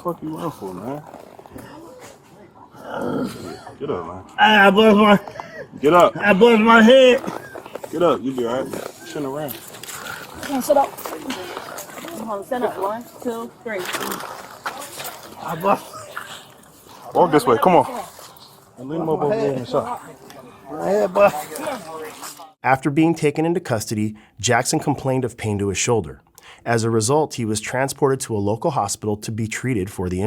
fuck you run for, man? Get up, man. I bust my. Get up. I bust my head. Get up. You be alright. Shouldn't around. Come on, sit up. Come on, stand up. 1, 2, 3. I bust Walk this way. Come on. And lean him up over there in the shop. my head, bust. After being taken into custody, Jackson complained of pain to his shoulder. As a result, he was transported to a local hospital to be treated for the injury.